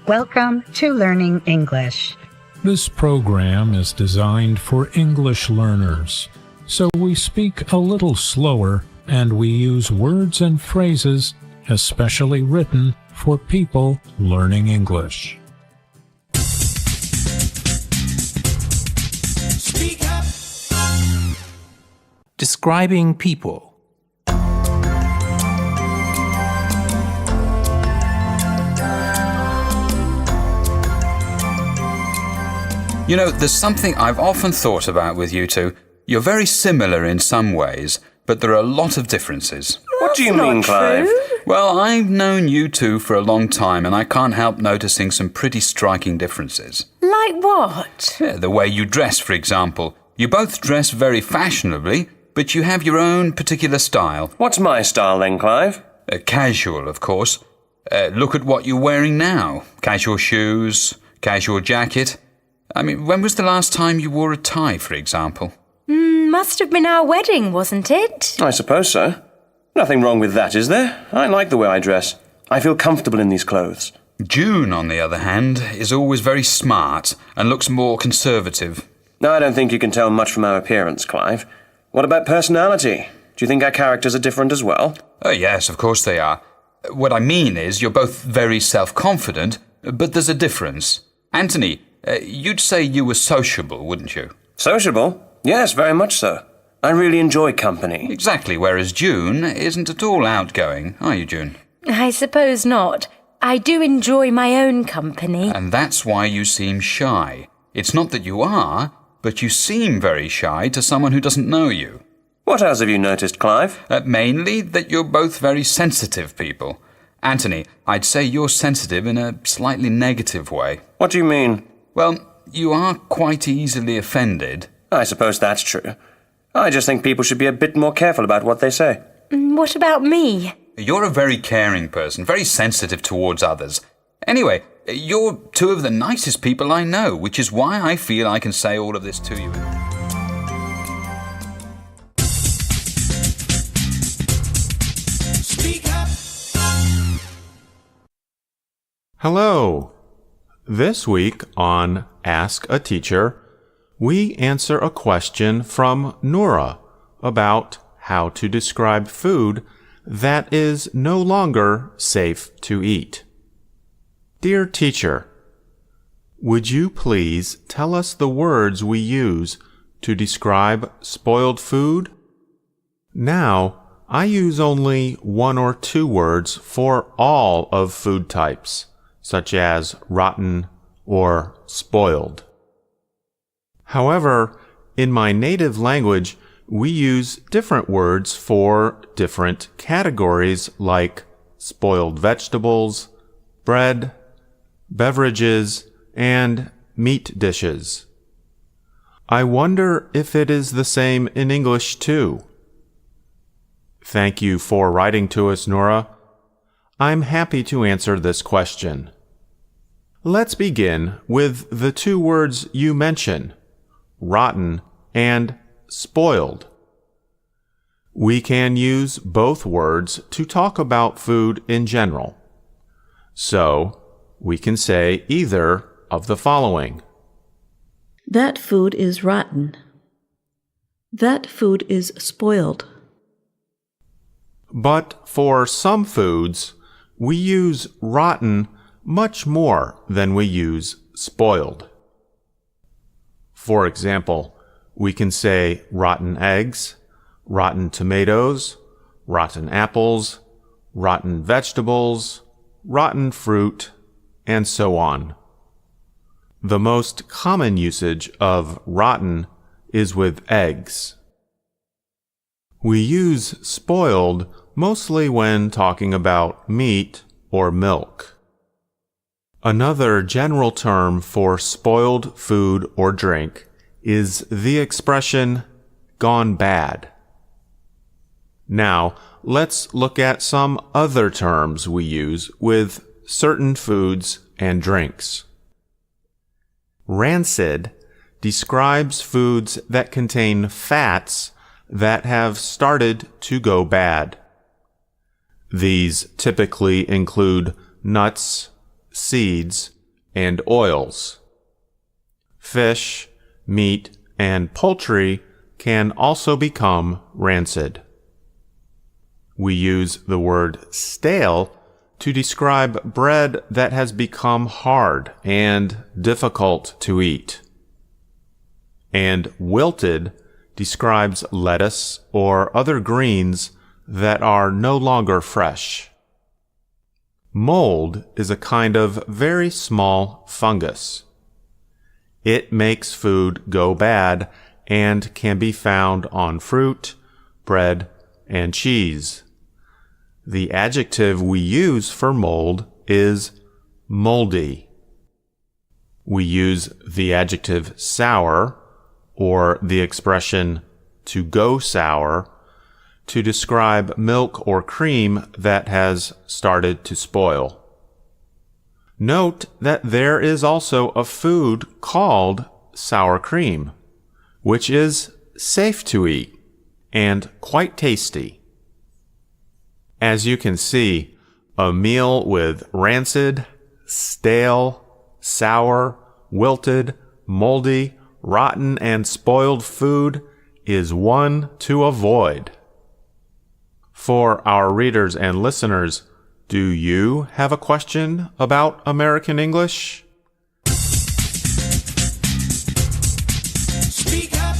Welcome to Learning English. This program is designed for English learners, so we speak a little slower and we use words and phrases especially written for people learning English. Speak up. Describing people. You know, there's something I've often thought about with you two. You're very similar in some ways, but there are a lot of differences. What do you mean, Clive? Well, I've known you two for a long time, and I can't help noticing some pretty striking differences. Like what? Yeah, the way you dress, for example. You both dress very fashionably, but you have your own particular style. What's my style then, Clive? Casual, of course. Look at what you're wearing now. Casual shoes, casual jacket. I mean, when was the last time you wore a tie, for example? Must have been our wedding, wasn't it? I suppose so. Nothing wrong with that, is there? I like the way I dress. I feel comfortable in these clothes. June, on the other hand, is always very smart and looks more conservative. No, I don't think you can tell much from our appearance, Clive. What about personality? Do you think our characters are different as well? Oh, yes, of course they are. What I mean is you're both very self-confident, but there's a difference. Anthony, you'd say you were sociable, wouldn't you? Sociable? Yes, very much so. I really enjoy company. Exactly, whereas June isn't at all outgoing, are you, June? I suppose not. I do enjoy my own company. And that's why you seem shy. It's not that you are, but you seem very shy to someone who doesn't know you. What else have you noticed, Clive? Mainly that you're both very sensitive people. Anthony, I'd say you're sensitive in a slightly negative way. What do you mean? Well, you are quite easily offended. I suppose that's true. I just think people should be a bit more careful about what they say. What about me? You're a very caring person, very sensitive towards others. Anyway, you're two of the nicest people I know, which is why I feel I can say all of this to you. Speak up. Hello. This week on Ask a Teacher, we answer a question from Nora about how to describe food that is no longer safe to eat. Dear teacher, would you please tell us the words we use to describe spoiled food? Now, I use only one or two words for all of food types, such as rotten or spoiled. However, in my native language, we use different words for different categories like spoiled vegetables, bread, beverages, and meat dishes. I wonder if it is the same in English too. Thank you for writing to us, Nora. I'm happy to answer this question. Let's begin with the two words you mention, rotten and spoiled. We can use both words to talk about food in general. So, we can say either of the following. That food is rotten. That food is spoiled. But for some foods, we use rotten much more than we use spoiled. For example, we can say rotten eggs, rotten tomatoes, rotten apples, rotten vegetables, rotten fruit, and so on. The most common usage of rotten is with eggs. We use spoiled mostly when talking about meat or milk. Another general term for spoiled food or drink is the expression gone bad. Now, let's look at some other terms we use with certain foods and drinks. Rancid describes foods that contain fats that have started to go bad. These typically include nuts, seeds, and oils. Fish, meat, and poultry can also become rancid. We use the word stale to describe bread that has become hard and difficult to eat. And wilted describes lettuce or other greens that are no longer fresh. Mold is a kind of very small fungus. It makes food go bad and can be found on fruit, bread, and cheese. The adjective we use for mold is moldy. We use the adjective sour or the expression to go sour to describe milk or cream that has started to spoil. Note that there is also a food called sour cream, which is safe to eat and quite tasty. As you can see, a meal with rancid, stale, sour, wilted, moldy, rotten, and spoiled food is one to avoid. For our readers and listeners, do you have a question about American English? Speak up.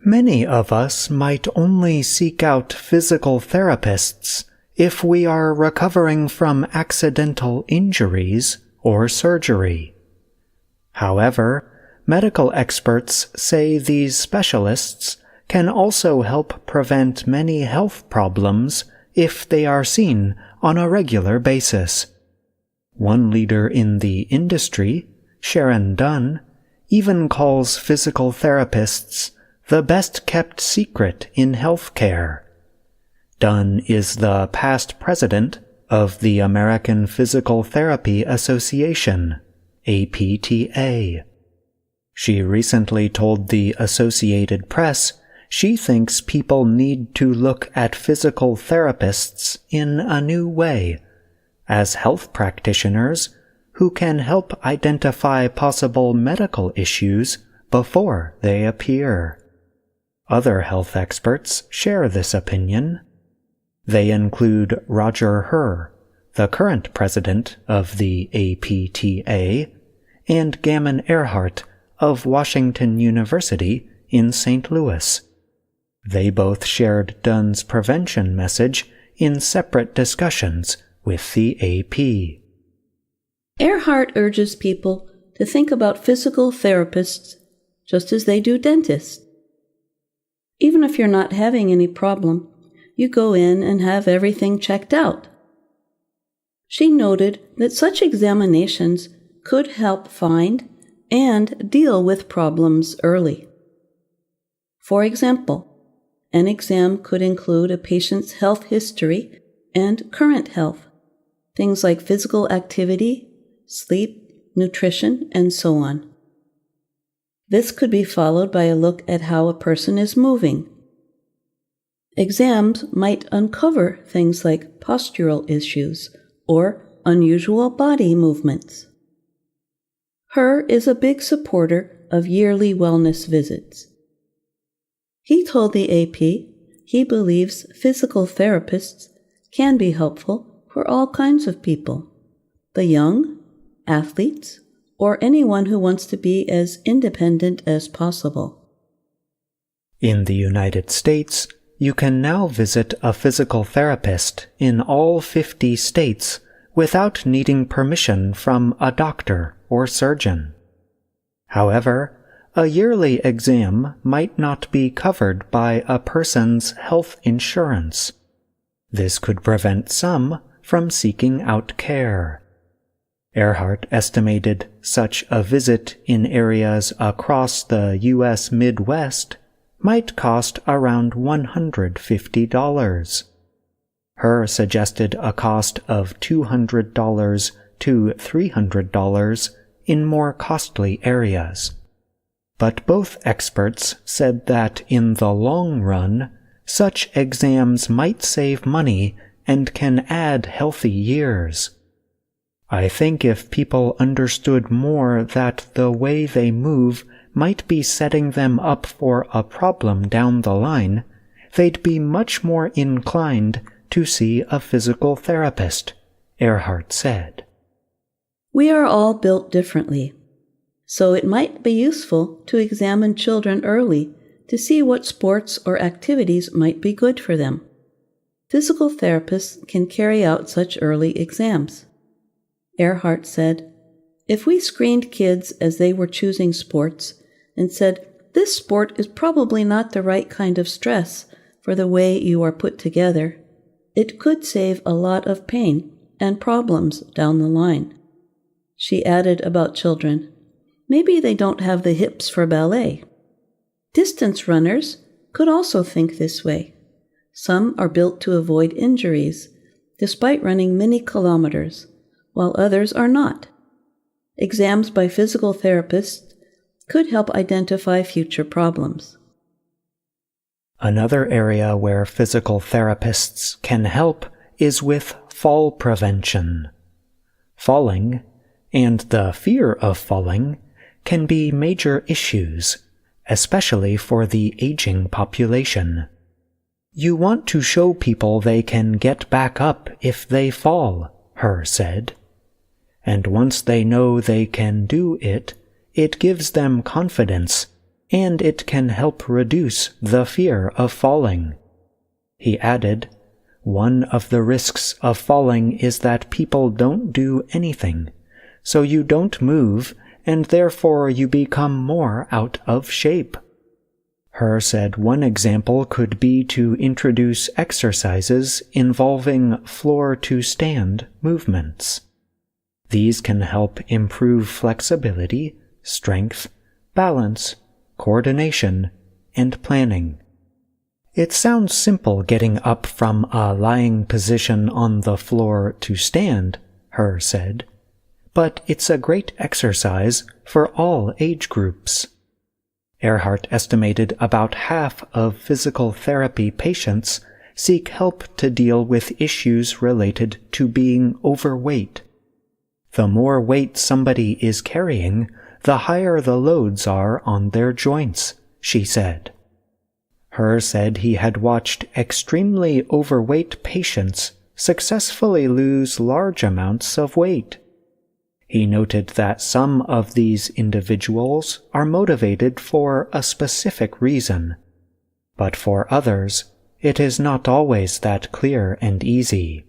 Many of us might only seek out physical therapists if we are recovering from accidental injuries or surgery. However, medical experts say these specialists can also help prevent many health problems if they are seen on a regular basis. One leader in the industry, Sharon Dunn, even calls physical therapists the best-kept secret in healthcare. Dunn is the past president of the American Physical Therapy Association, APTA. She recently told the Associated Press she thinks people need to look at physical therapists in a new way, as health practitioners who can help identify possible medical issues before they appear. Other health experts share this opinion. They include Roger Herr, the current president of the APTA, and Gammon Earhart of Washington University in St. Louis. They both shared Dunn's prevention message in separate discussions with the AP. Earhart urges people to think about physical therapists just as they do dentists. Even if you're not having any problem, you go in and have everything checked out. She noted that such examinations could help find and deal with problems early. For example, an exam could include a patient's health history and current health, things like physical activity, sleep, nutrition, and so on. This could be followed by a look at how a person is moving. Exams might uncover things like postural issues or unusual body movements. Herr is a big supporter of yearly wellness visits. He told the AP he believes physical therapists can be helpful for all kinds of people, the young, athletes, or anyone who wants to be as independent as possible. In the United States, you can now visit a physical therapist in all 50 states without needing permission from a doctor or surgeon. However, a yearly exam might not be covered by a person's health insurance. This could prevent some from seeking out care. Earhart estimated such a visit in areas across the U.S. Midwest might cost around $150. Herr suggested a cost of $200 to $300 in more costly areas. But both experts said that in the long run, such exams might save money and can add healthy years. I think if people understood more that the way they move might be setting them up for a problem down the line, they'd be much more inclined to see a physical therapist, Earhart said. We are all built differently, so it might be useful to examine children early to see what sports or activities might be good for them. Physical therapists can carry out such early exams. Earhart said, "If we screened kids as they were choosing sports and said, 'This sport is probably not the right kind of stress for the way you are put together,' it could save a lot of pain and problems down the line." She added about children, "Maybe they don't have the hips for ballet." Distance runners could also think this way. Some are built to avoid injuries, despite running many kilometers, while others are not. Exams by physical therapists could help identify future problems. Another area where physical therapists can help is with fall prevention. Falling, and the fear of falling, can be major issues, especially for the aging population. You want to show people they can get back up if they fall, Her said. And once they know they can do it, it gives them confidence, and it can help reduce the fear of falling. He added, "One of the risks of falling is that people don't do anything, so you don't move, and therefore you become more out of shape." Her said one example could be to introduce exercises involving floor-to-stand movements. These can help improve flexibility, strength, balance, coordination, and planning. It sounds simple getting up from a lying position on the floor to stand, Her said, but it's a great exercise for all age groups. Earhart estimated about half of physical therapy patients seek help to deal with issues related to being overweight. The more weight somebody is carrying, the higher the loads are on their joints, she said. Her said he had watched extremely overweight patients successfully lose large amounts of weight. He noted that some of these individuals are motivated for a specific reason, but for others, it is not always that clear and easy.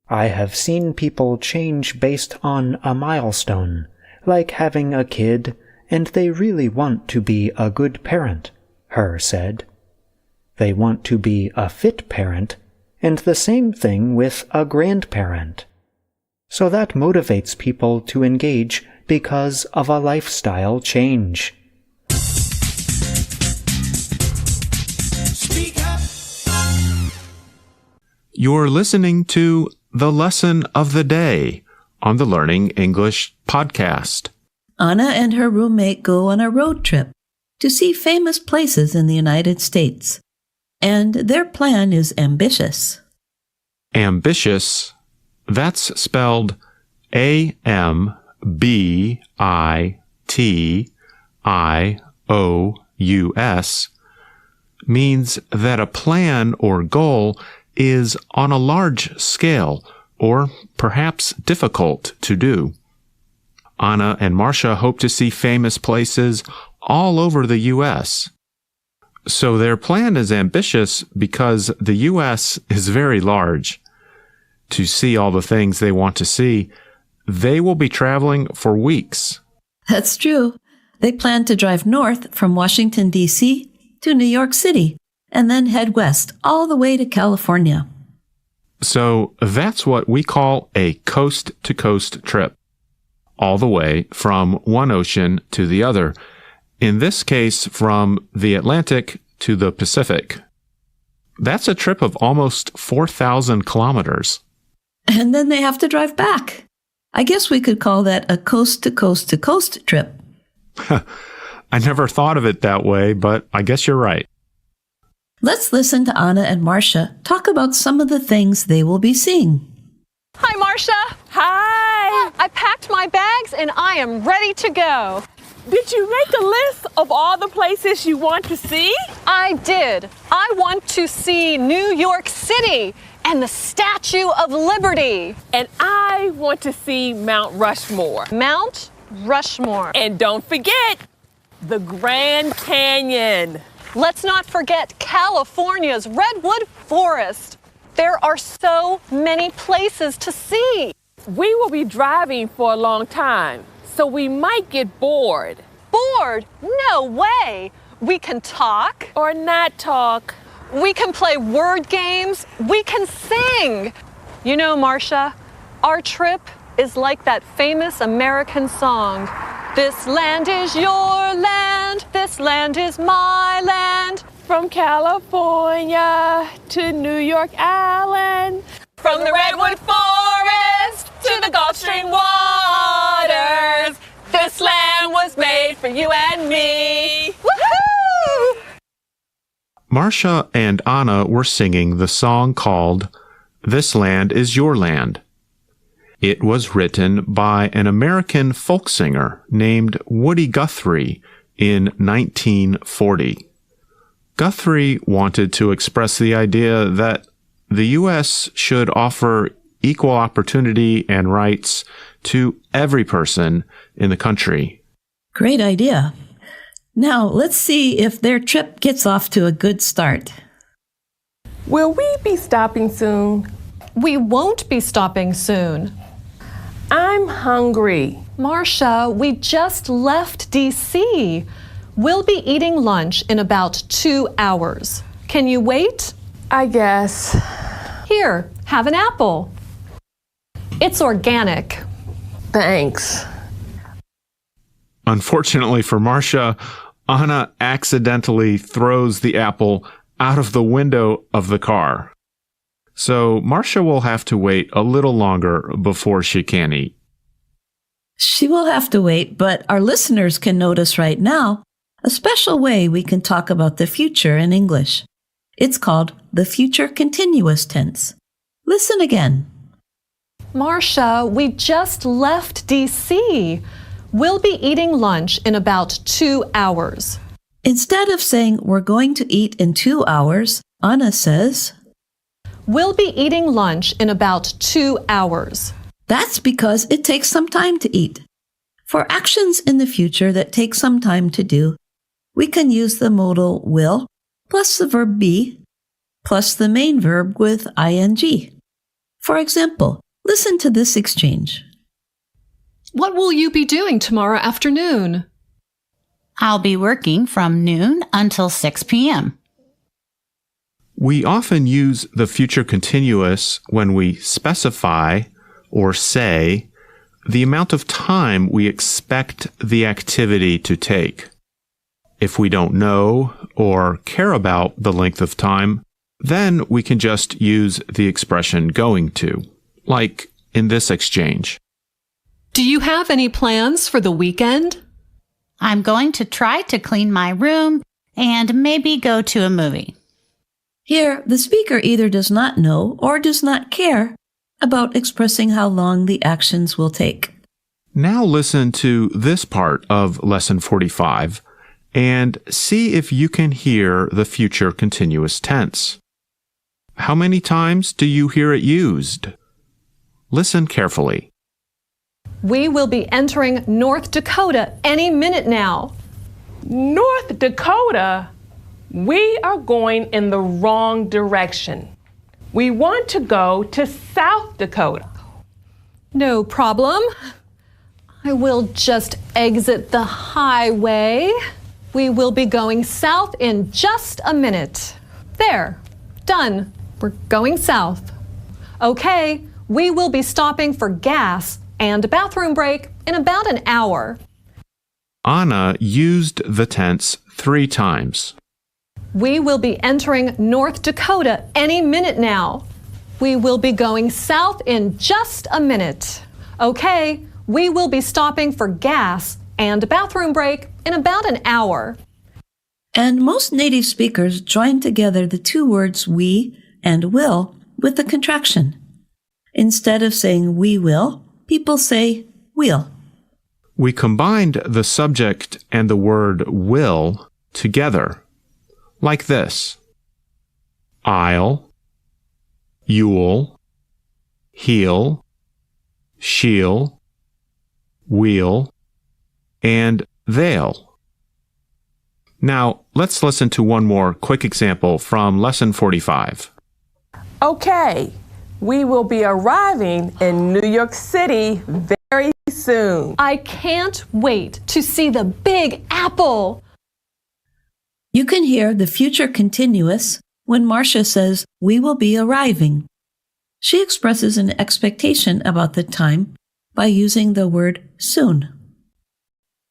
I have seen people change based on a milestone, like having a kid, and they really want to be a good parent, Her said. They want to be a fit parent, and the same thing with a grandparent. So that motivates people to engage because of a lifestyle change. Speak up. You're listening to The Lesson of the Day on the Learning English podcast. Anna and her roommate go on a road trip to see famous places in the United States. And their plan is ambitious. Ambitious, that's spelled A-M-B-I-T-I-O-U-S, means that a plan or goal is on a large scale or perhaps difficult to do. Anna and Marcia hope to see famous places all over the U.S. So their plan is ambitious because the U.S. is very large. To see all the things they want to see, they will be traveling for weeks. That's true. They plan to drive north from Washington, D.C. to New York City and then head west all the way to California. So that's what we call a coast-to-coast trip, all the way from one ocean to the other, in this case from the Atlantic to the Pacific. That's a trip of almost 4,000 kilometers. And then they have to drive back. I guess we could call that a coast-to-coast-to-coast trip. I never thought of it that way, but I guess you're right. Let's listen to Anna and Marcia talk about some of the things they will be seeing. Hi, Marcia. Hi! I packed my bags and I am ready to go. Did you make a list of all the places you want to see? I did. I want to see New York City and the Statue of Liberty. And I want to see Mount Rushmore. Mount Rushmore. And don't forget the Grand Canyon. Let's not forget California's Redwood Forest. There are so many places to see. We will be driving for a long time, so we might get bored. Bored? No way. We can talk. Or not talk. We can play word games. We can sing. You know, Marcia, our trip is like that famous American song. This land is your land. This land is my land. From California to New York Island. From the Redwood Forest to the Gulf Stream waters. This land was made for you and me. Woohoo! Marcia and Anna were singing the song called This Land is Your Land. It was written by an American folk singer named Woody Guthrie in 1940. Guthrie wanted to express the idea that the U.S. should offer equal opportunity and rights to every person in the country. Great idea. Now, let's see if their trip gets off to a good start. Will we be stopping soon? We won't be stopping soon. I'm hungry. Marcia, we just left D.C. We'll be eating lunch in about 2 hours. Can you wait? I guess. Here, have an apple. It's organic. Thanks. Unfortunately for Marcia, Anna accidentally throws the apple out of the window of the car. So Marcia will have to wait a little longer before she can eat. She will have to wait, but our listeners can notice right now a special way we can talk about the future in English. It's called the future continuous tense. Listen again. Marcia, we just left D.C. We'll be eating lunch in about 2 hours. Instead of saying we're going to eat in 2 hours, Anna says, We'll be eating lunch in about 2 hours. That's because it takes some time to eat. For actions in the future that take some time to do, we can use the modal will plus the verb be plus the main verb with ing. For example, listen to this exchange. What will you be doing tomorrow afternoon? I'll be working from noon until 6 p.m. We often use the future continuous when we specify or say the amount of time we expect the activity to take. If we don't know or care about the length of time, then we can just use the expression going to, like in this exchange. Do you have any plans for the weekend? I'm going to try to clean my room and maybe go to a movie. Here, the speaker either does not know or does not care about expressing how long the actions will take. Now listen to this part of Lesson 45 and see if you can hear the future continuous tense. How many times do you hear it used? Listen carefully. We will be entering North Dakota any minute now. North Dakota? We are going in the wrong direction. We want to go to South Dakota. No problem. I will just exit the highway. We will be going south in just a minute. There. Done. We're going south. Okay, we will be stopping for gas and a bathroom break in about an hour. Anna used the tense 3 times. We will be entering North Dakota any minute now. We will be going south in just a minute. Okay, we will be stopping for gas and a bathroom break in about an hour. And most native speakers join together the two words we and will with the contraction. Instead of saying we will, people say wheel. We combined the subject and the word will together, like this: I'll, you'll, he'll, she'll, we'll, and they'll. Now, let's listen to one more quick example from Lesson 45. Okay, we will be arriving in New York City very soon. I can't wait to see the Big Apple. You can hear the future continuous when Marcia says, we will be arriving. She expresses an expectation about the time by using the word soon.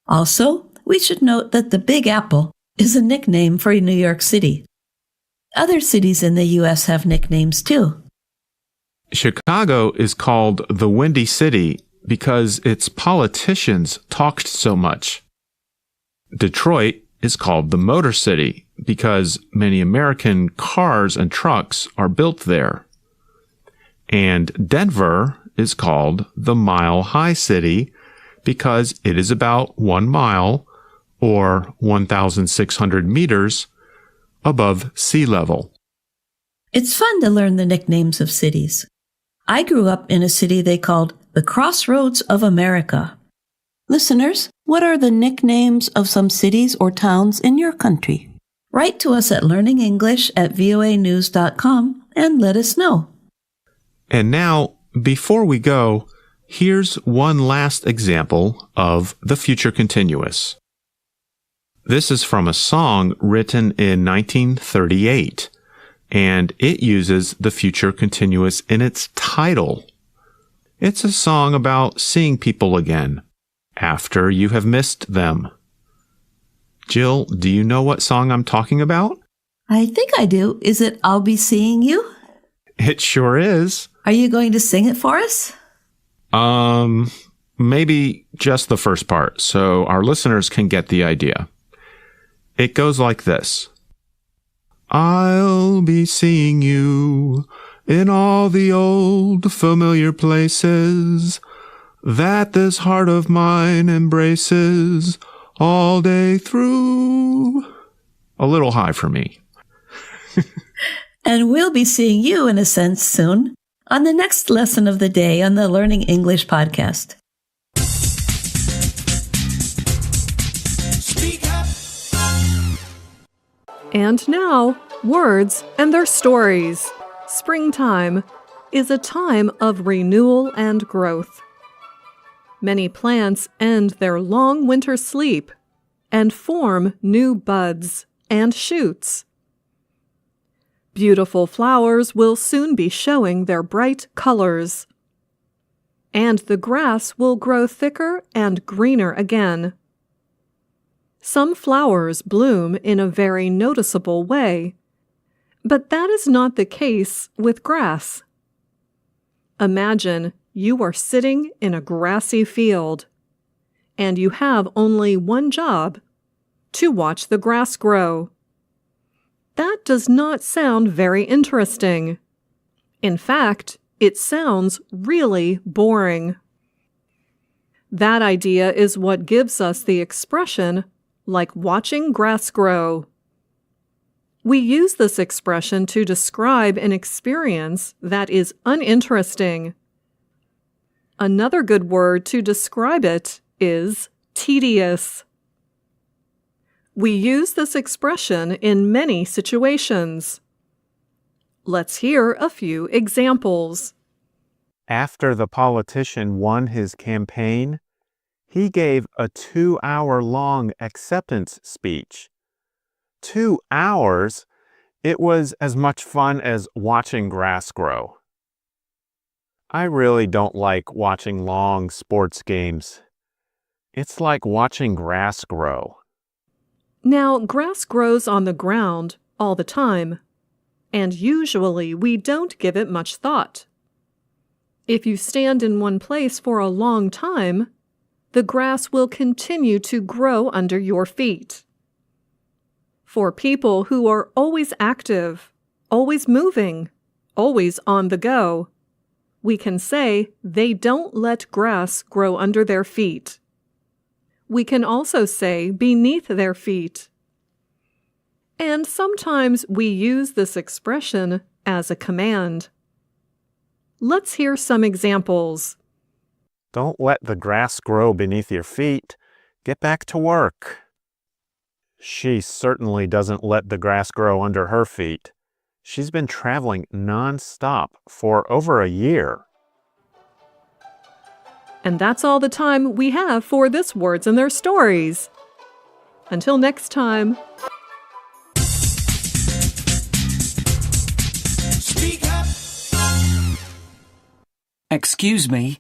Also, we should note that the Big Apple is a nickname for New York City. Other cities in the U.S. have nicknames too. Chicago is called the Windy City because its politicians talked so much. Detroit is called the Motor City because many American cars and trucks are built there. And Denver is called the Mile High City because it is about 1 mile, or 1,600 meters, above sea level. It's fun to learn the nicknames of cities. I grew up in a city they called the Crossroads of America. Listeners, what are the nicknames of some cities or towns in your country? Write to us at learningenglish@voanews.com and let us know. And now, before we go, here's one last example of the future continuous. This is from a song written in 1938, and it uses the future continuous in its title. It's a song about seeing people again after you have missed them. Jill, do you know what song I'm talking about? I think I do. Is it I'll Be Seeing You? It sure is. Are you going to sing it for us? Maybe just the first part, so our listeners can get the idea. It goes like this. I'll be seeing you in all the old familiar places that this heart of mine embraces all day through. A little high for me. And we'll be seeing you, in a sense, soon on the next lesson of the day on the Learning English podcast. And now, words and their stories. Springtime is a time of renewal and growth. Many plants end their long winter sleep and form new buds and shoots. Beautiful flowers will soon be showing their bright colors. And the grass will grow thicker and greener again. Some flowers bloom in a very noticeable way, but that is not the case with grass. Imagine you are sitting in a grassy field, and you have only one job: to watch the grass grow. That does not sound very interesting. In fact, it sounds really boring. That idea is what gives us the expression, like watching grass grow. We use this expression to describe an experience that is uninteresting. Another good word to describe it is tedious. We use this expression in many situations. Let's hear a few examples. After the politician won his campaign, he gave a 2-hour-long acceptance speech. 2 hours? It was as much fun as watching grass grow. I really don't like watching long sports games. It's like watching grass grow. Now, grass grows on the ground all the time, and usually we don't give it much thought. If you stand in one place for a long time, the grass will continue to grow under your feet. For people who are always active, always moving, always on the go, We can say, they don't let grass grow under their feet. We can also say beneath their feet. And sometimes we use this expression as a command. Let's hear some examples. Don't let the grass grow beneath your feet. Get back to work. She certainly doesn't let the grass grow under her feet. She's been traveling non-stop for over a year. And that's all the time we have for this Words and Their Stories. Until next time. Speak up. Excuse me,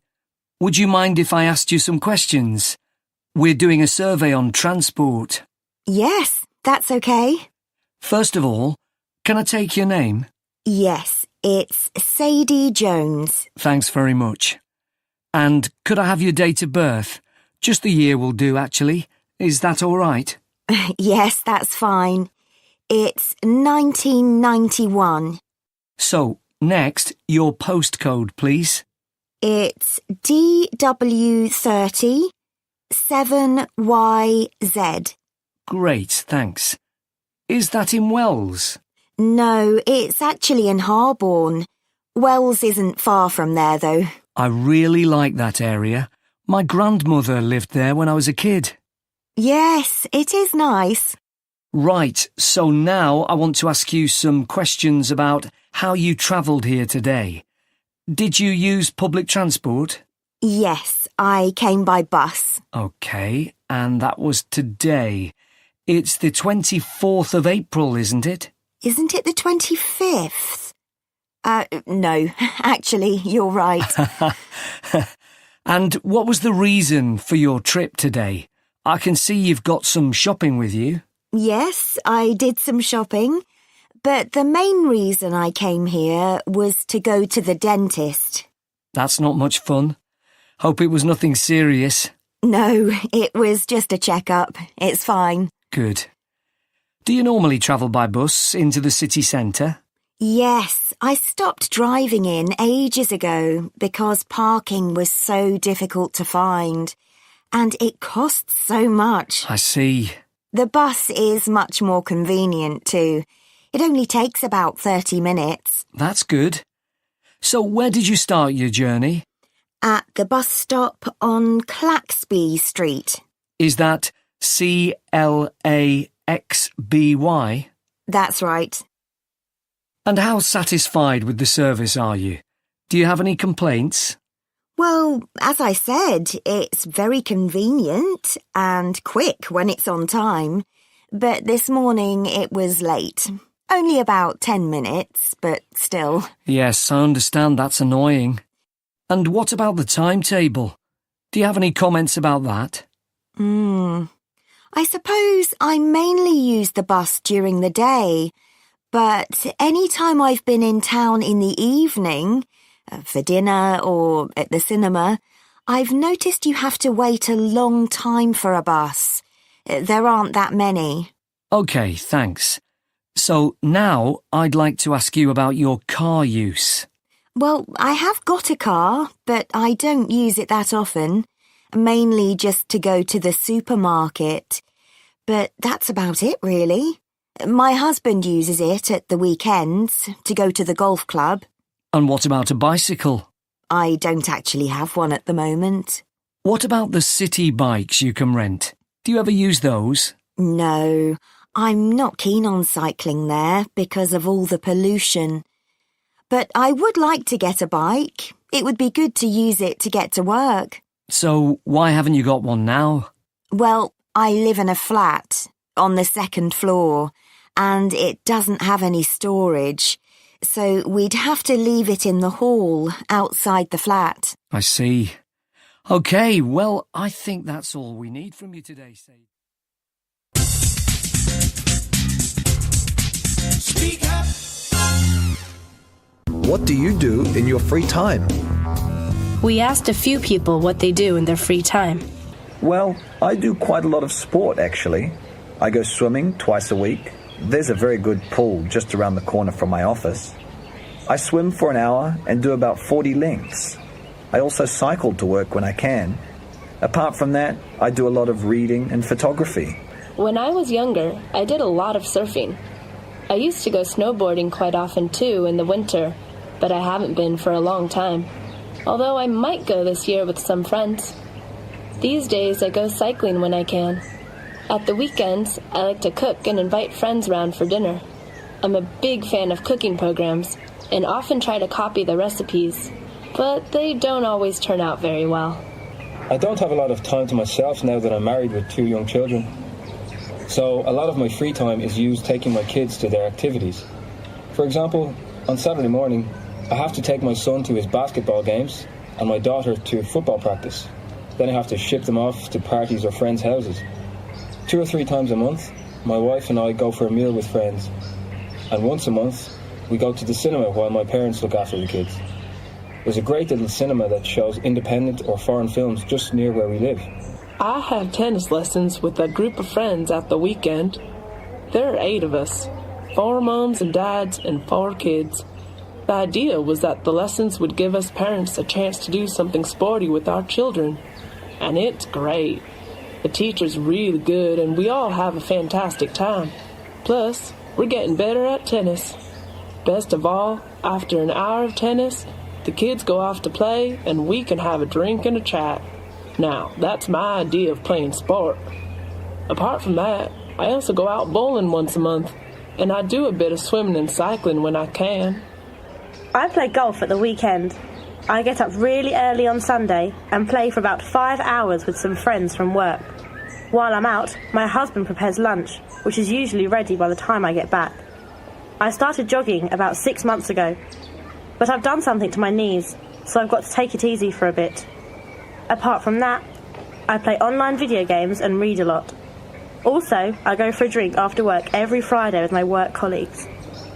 would you mind if I asked you some questions? We're doing a survey on transport. Yes, that's okay. First of all, can I take your name? Yes, it's Sadie Jones. Thanks very much. And could I have your date of birth? Just the year will do, actually. Is that all right? Yes, that's fine. It's 1991. So, next, your postcode, please. It's DW30 7YZ. Great, thanks. Is that in Wells? No, it's actually in Harborne. Wells isn't far from there, though. I really like that area. My grandmother lived there when I was a kid. Yes, it is nice. Right, so now I want to ask you some questions about how you travelled here today. Did you use public transport? Yes, I came by bus. OK, and that was today. It's the 24th of April, isn't it? Isn't it the 25th? No, actually, you're right. And what was the reason for your trip today? I can see you've got some shopping with you. Yes, I did some shopping, but the main reason I came here was to go to the dentist. That's not much fun. Hope it was nothing serious. No, it was just a checkup. It's fine. Good. Do you normally travel by bus into the city centre? Yes, I stopped driving in ages ago because parking was so difficult to find, and it costs so much. I see. The bus is much more convenient too. It only takes about 30 minutes. That's good. So where did you start your journey? At the bus stop on Claxby Street. Is that CLAXBY? That's right. And how satisfied with the service are you? Do you have any complaints? Well, as I said, it's very convenient and quick when it's on time. But this morning it was late. Only about 10 minutes, but still. Yes, I understand that's annoying. And what about the timetable? Do you have any comments about that? I suppose I mainly use the bus during the day, but any time I've been in town in the evening, for dinner or at the cinema, I've noticed you have to wait a long time for a bus. There aren't that many. OK, thanks. So now I'd like to ask you about your car use. Well, I have got a car, but I don't use it that often. Mainly just to go to the supermarket. But that's about it, really. My husband uses it at the weekends to go to the golf club. And what about a bicycle? I don't actually have one at the moment. What about the city bikes you can rent? Do you ever use those? No, I'm not keen on cycling there because of all the pollution. But I would like to get a bike. It would be good to use it to get to work. So why haven't you got one now? Well, I live in a flat on the second floor, and it doesn't have any storage. So we'd have to leave it in the hall outside the flat. I see. OK, well, I think that's all we need from you today, Sadie. Speak up. What do you do in your free time? We asked a few people what they do in their free time. Well, I do quite a lot of sport, actually. I go swimming twice a week. There's a very good pool just around the corner from my office. I swim for an hour and do about 40 lengths. I also cycle to work when I can. Apart from that, I do a lot of reading and photography. When I was younger, I did a lot of surfing. I used to go snowboarding quite often too in the winter, but I haven't been for a long time. Although I might go this year with some friends. These days I go cycling when I can. At the weekends, I like to cook and invite friends round for dinner. I'm a big fan of cooking programs and often try to copy the recipes, but they don't always turn out very well. I don't have a lot of time to myself now that I'm married with 2 young children. So a lot of my free time is used taking my kids to their activities. For example, on Saturday morning, I have to take my son to his basketball games and my daughter to football practice. Then I have to ship them off to parties or friends' houses. 2 or 3 times a month, my wife and I go for a meal with friends. And once a month, we go to the cinema while my parents look after the kids. There's a great little cinema that shows independent or foreign films just near where we live. I have tennis lessons with a group of friends at the weekend. There are 8 of us, 4 moms and dads and 4 kids. The idea was that the lessons would give us parents a chance to do something sporty with our children. And it's great. The teacher's really good and we all have a fantastic time. Plus, we're getting better at tennis. Best of all, after an hour of tennis, the kids go off to play and we can have a drink and a chat. Now, that's my idea of playing sport. Apart from that, I also go out bowling once a month, and I do a bit of swimming and cycling when I can. I play golf at the weekend. I get up really early on Sunday and play for about 5 hours with some friends from work. While I'm out, my husband prepares lunch, which is usually ready by the time I get back. I started jogging about 6 months ago, but I've done something to my knees, so I've got to take it easy for a bit. Apart from that, I play online video games and read a lot. Also, I go for a drink after work every Friday with my work colleagues.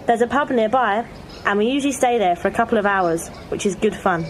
There's a pub nearby, and we usually stay there for a couple of hours, which is good fun.